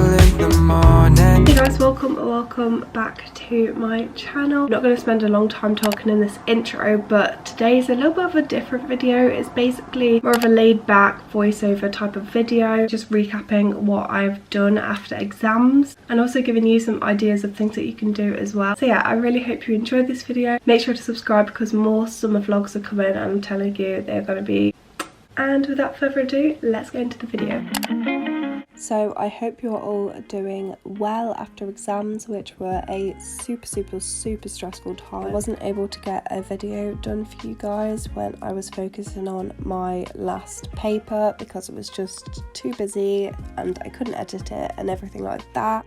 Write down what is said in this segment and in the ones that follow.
till in the morning. Hey guys, welcome back to my channel. I'm not going to spend a long time talking in this intro, but today's a little bit of a different video. It's basically more of a laid back voiceover type of video, just recapping what I've done after exams and also giving you some ideas of things that you can do as well. So yeah, I really hope you enjoyed this video. Make sure to subscribe because more summer vlogs are coming and I'm telling you they're going to be. And without further ado, let's go into the video. So I hope you're all doing well after exams, which were a super stressful time. I wasn't able to get a video done for you guys when I was focusing on my last paper because it was just too busy and I couldn't edit it and everything like that.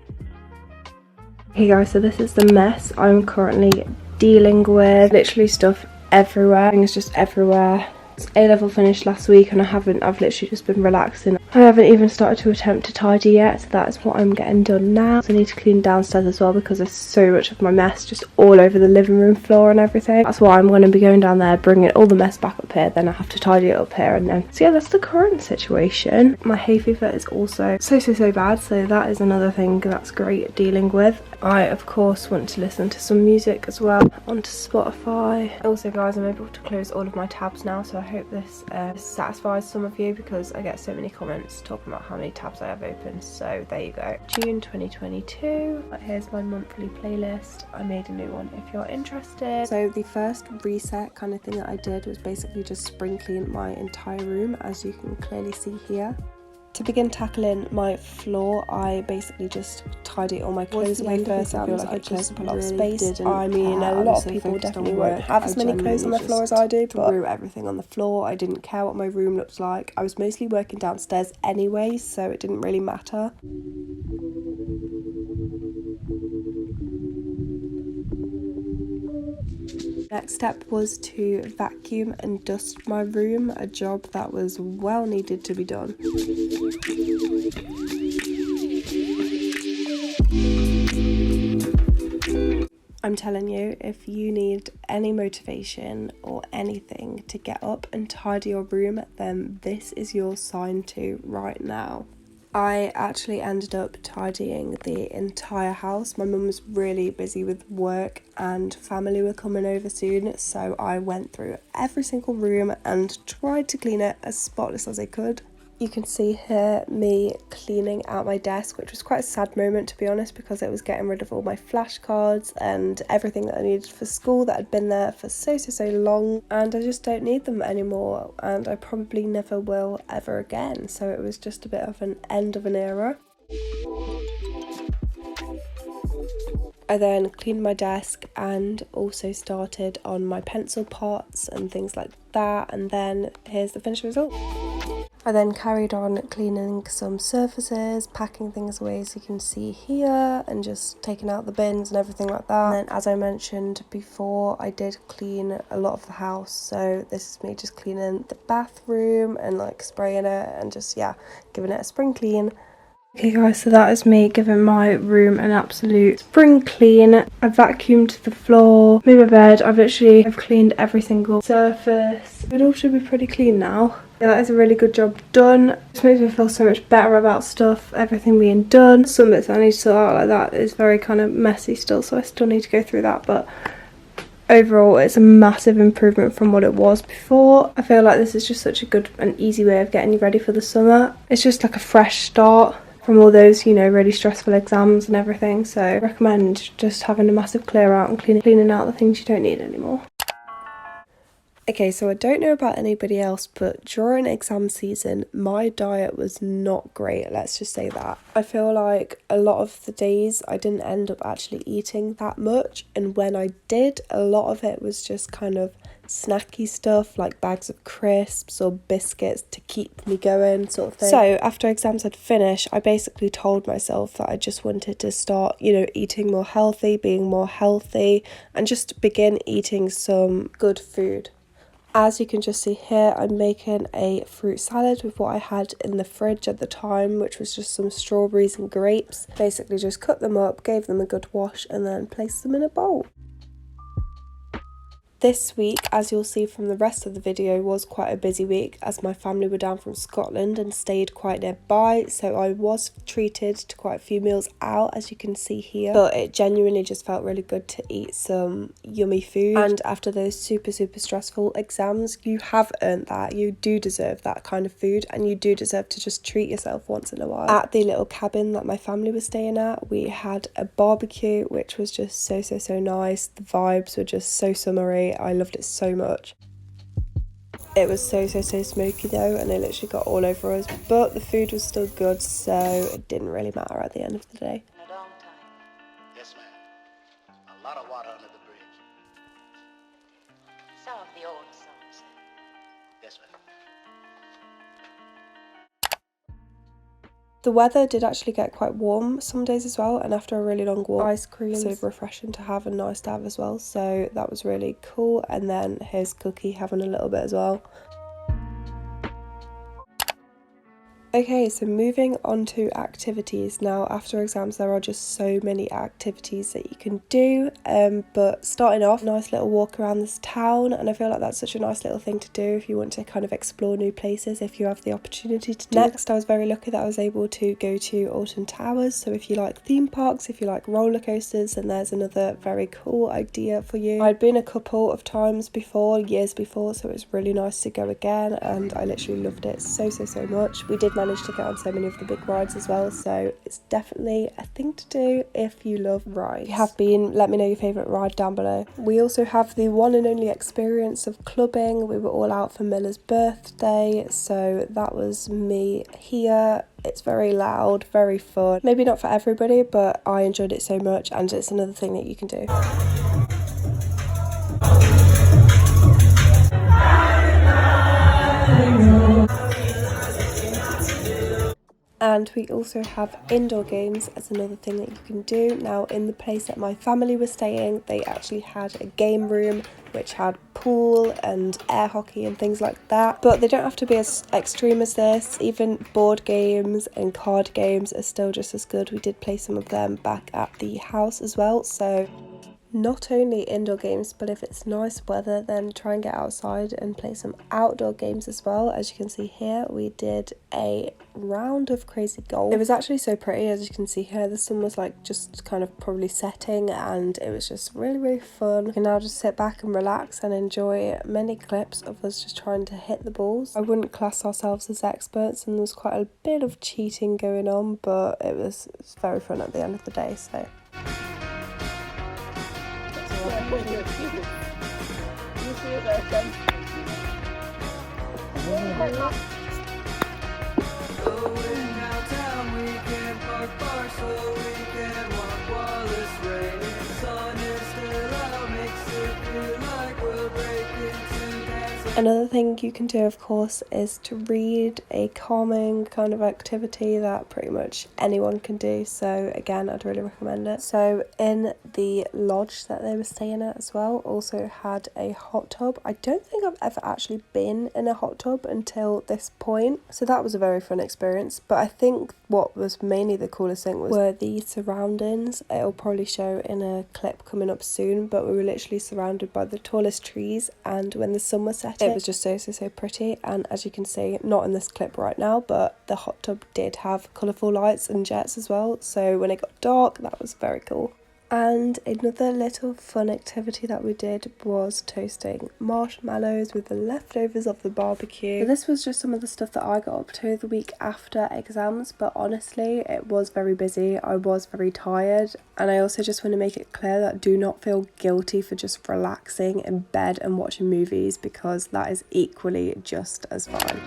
Hey guys, so this is the mess I'm currently dealing with. Literally stuff everywhere. Things just everywhere. A-level finished last week and I've literally just been relaxing. I haven't even started to attempt to tidy yet, so that is what I'm getting done now. So I need to clean downstairs as well because there's so much of my mess just all over the living room floor and everything. That's why I'm going to be going down there, bringing all the mess back up here, then I have to tidy it up here and then. So yeah, that's the current situation. My hay fever is also so bad, so that is another thing that's great dealing with. I of course want to listen to some music as well onto Spotify. Also guys, I'm able to close all of my tabs now, so I hope this satisfies some of you because I get so many comments talking about how many tabs I have open. So there you go. June 2022. Here's my monthly playlist. I made a new one if you're interested. So the first reset kind of thing that I did was basically just spring clean my entire room, as you can clearly see here. To begin tackling my floor, I basically just tidy all my clothes away first. I feel like it clears up a lot of space. I mean, a lot of people definitely won't have as many clothes on the floor as I do, but threw everything on the floor. I didn't care what my room looked like. I was mostly working downstairs anyway, so it didn't really matter. Next step was to vacuum and dust my room, a job that was well needed to be done. I'm telling you, if you need any motivation or anything to get up and tidy your room, then this is your sign to right now. I actually ended up tidying the entire house. My mum was really busy with work and family were coming over soon, so I went through every single room and tried to clean it as spotless as I could. You can see here me cleaning out my desk, which was quite a sad moment to be honest, because it was getting rid of all my flashcards and everything that I needed for school that had been there for so long, and I just don't need them anymore and I probably never will ever again. So it was just a bit of an end of an era. I then cleaned my desk and also started on my pencil pots and things like that, and then here's the finished result. I then carried on cleaning some surfaces, packing things away as you can see here, and just taking out the bins and everything like that. And then as I mentioned before, I did clean a lot of the house, so this is me just cleaning the bathroom and like spraying it and just, yeah, giving it a spring clean. Okay guys, so that is me giving my room an absolute spring clean. I vacuumed the floor, made my bed. I've cleaned every single surface. It all should be pretty clean now. Yeah, that is a really good job done. It just makes me feel so much better about stuff, everything being done. Some bits I need to sort out like that is very kind of messy still, so I still need to go through that, but overall it's a massive improvement from what it was before. I feel like this is just such a good and easy way of getting you ready for the summer. It's just like a fresh start from all those, you know, really stressful exams and everything, so I recommend just having a massive clear out and cleaning out the things you don't need anymore. Okay, so I don't know about anybody else, but during exam season, my diet was not great, let's just say that. I feel like a lot of the days I didn't end up actually eating that much, and when I did, a lot of it was just kind of snacky stuff like bags of crisps or biscuits to keep me going sort of thing. So after exams had finished, I basically told myself that I just wanted to start, you know, eating more healthy, being more healthy, and just begin eating some good food. As you can just see here, I'm making a fruit salad with what I had in the fridge at the time, which was just some strawberries and grapes. Basically just cut them up, gave them a good wash, and then placed them in a bowl. This week, as you'll see from the rest of the video, was quite a busy week as my family were down from Scotland and stayed quite nearby, so I was treated to quite a few meals out, as you can see here, but it genuinely just felt really good to eat some yummy food. And after those super stressful exams, you have earned that. You do deserve that kind of food, and you do deserve to just treat yourself once in a while. At the little cabin that my family was staying at, we had a barbecue, which was just so nice. The vibes were just so summery. I loved it so much. It was so smoky though, and it literally got all over us, but the food was still good, so it didn't really matter at the end of the day. In a long time. Yes, ma'am. A lot of water under the bridge. Some of the old songs. Yes, ma'am. The weather did actually get quite warm some days as well, and after a really long walk, ice cream was so refreshing to have and nice to have as well, so that was really cool. And then here's Cookie having a little bit as well. Okay, so moving on to activities. Now, after exams, there are just so many activities that you can do, but starting off, nice little walk around this town, and I feel like that's such a nice little thing to do if you want to kind of explore new places, if you have the opportunity to do. Next, I was very lucky that I was able to go to Alton Towers, so if you like theme parks, if you like roller coasters, then there's another very cool idea for you. I'd been a couple of times before, years before, so it was really nice to go again, and I literally loved it so much. We did manage to get on so many of the big rides as well, so it's definitely a thing to do if you love rides. If you have been, let me know your favourite ride down below. We also have the one and only experience of clubbing. We were all out for Miller's birthday, so that was me here. It's very loud, very fun. Maybe not for everybody, but I enjoyed it so much, and it's another thing that you can do. And we also have indoor games as another thing that you can do. Now, in the place that my family was staying, they actually had a game room which had pool and air hockey and things like that, but they don't have to be as extreme as this. Even board games and card games are still just as good. We did play some of them back at the house as well, so not only indoor games, but if it's nice weather, then try and get outside and play some outdoor games as well. As you can see here, we did a round of crazy golf. It was actually so pretty. As you can see here, the sun was like just kind of probably setting, and it was just really fun. You can now just sit back and relax and enjoy many clips of us just trying to hit the balls. I wouldn't class ourselves as experts, and there was quite a bit of cheating going on, but it was very fun at the end of the day. So another thing you can do, of course, is to read, a calming kind of activity that pretty much anyone can do. So again, I'd really recommend it. So in the lodge that they were staying at as well, also had a hot tub. I don't think I've ever actually been in a hot tub until this point, so that was a very fun experience. But I think what was mainly the coolest thing were the surroundings. It'll probably show in a clip coming up soon, but we were literally surrounded by the tallest trees, and when the sun was setting, it was just so pretty. And as you can see, not in this clip right now, but the hot tub did have colourful lights and jets as well, so when it got dark, that was very cool. And another little fun activity that we did was toasting marshmallows with the leftovers of the barbecue. So this was just some of the stuff that I got up to the week after exams, but honestly, it was very busy. I was very tired, and I also just want to make it clear that do not feel guilty for just relaxing in bed and watching movies, because that is equally just as fun.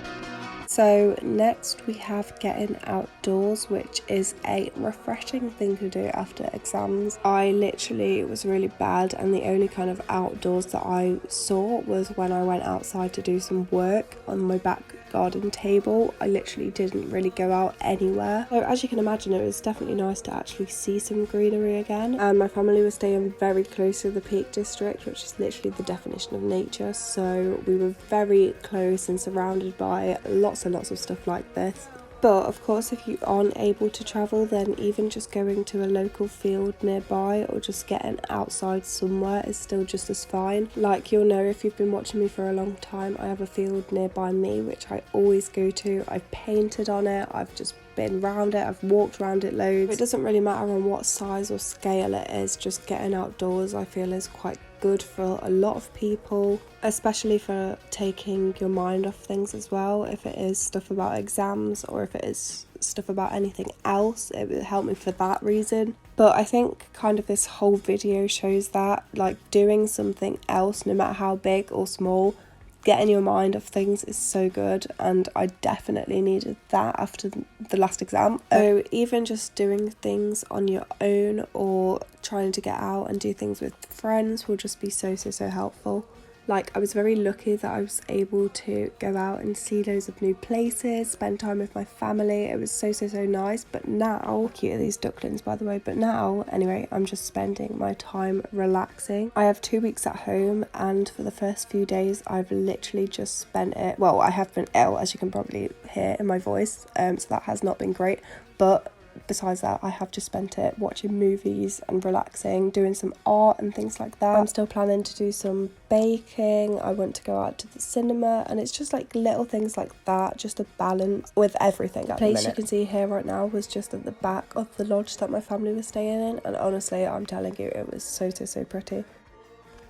So next we have getting outdoors, which is a refreshing thing to do after exams. I literally was really bad, and the only kind of outdoors that I saw was when I went outside to do some work on my back garden table. I literally didn't really go out anywhere. So as you can imagine, it was definitely nice to actually see some greenery again. And my family was staying very close to the Peak District, which is literally the definition of nature. So we were very close and surrounded by lots and lots of stuff like this. But of course, if you aren't able to travel, then even just going to a local field nearby or just getting outside somewhere is still just as fine. Like, you'll know if you've been watching me for a long time, I have a field nearby me which I always go to. I've painted on it, I've just been around it, I've walked around it loads. It doesn't really matter on what size or scale it is, just getting outdoors I feel is quite good for a lot of people, especially for taking your mind off things as well. If it is stuff about exams or if it is stuff about anything else, it will help me for that reason. But I think kind of this whole video shows that, like, doing something else, no matter how big or small, getting your mind off things is so good, and I definitely needed that after the last exam. So even just doing things on your own or trying to get out and do things with friends will just be so helpful. Like, I was very lucky that I was able to go out and see loads of new places, spend time with my family. It was so nice. But now, cute are these ducklings by the way, but now, anyway, I'm just spending my time relaxing. I have 2 weeks at home, and for the first few days, I've literally just spent it, well, I have been ill, as you can probably hear in my voice, so that has not been great, but besides that, I have just spent it watching movies and relaxing, doing some art and things like that. I'm still planning to do some baking. I want to go out to the cinema, and it's just like little things like that, just a balance with everything at the minute. The place you can see here right now was just at the back of the lodge that my family was staying in, and honestly, I'm telling you, it was so pretty.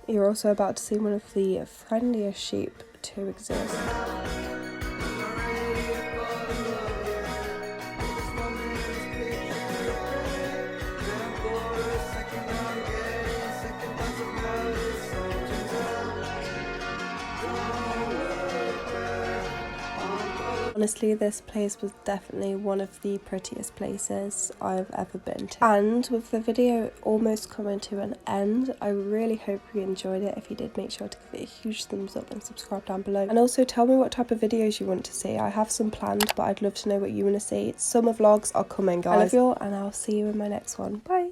You're also about to see one of the friendliest sheep to exist. Honestly, this place was definitely one of the prettiest places I've ever been to. And with the video almost coming to an end, I really hope you enjoyed it. If you did, make sure to give it a huge thumbs up and subscribe down below. And also tell me what type of videos you want to see. I have some planned, but I'd love to know what you want to see. Summer vlogs are coming, guys. I love you all, and I'll see you in my next one. Bye!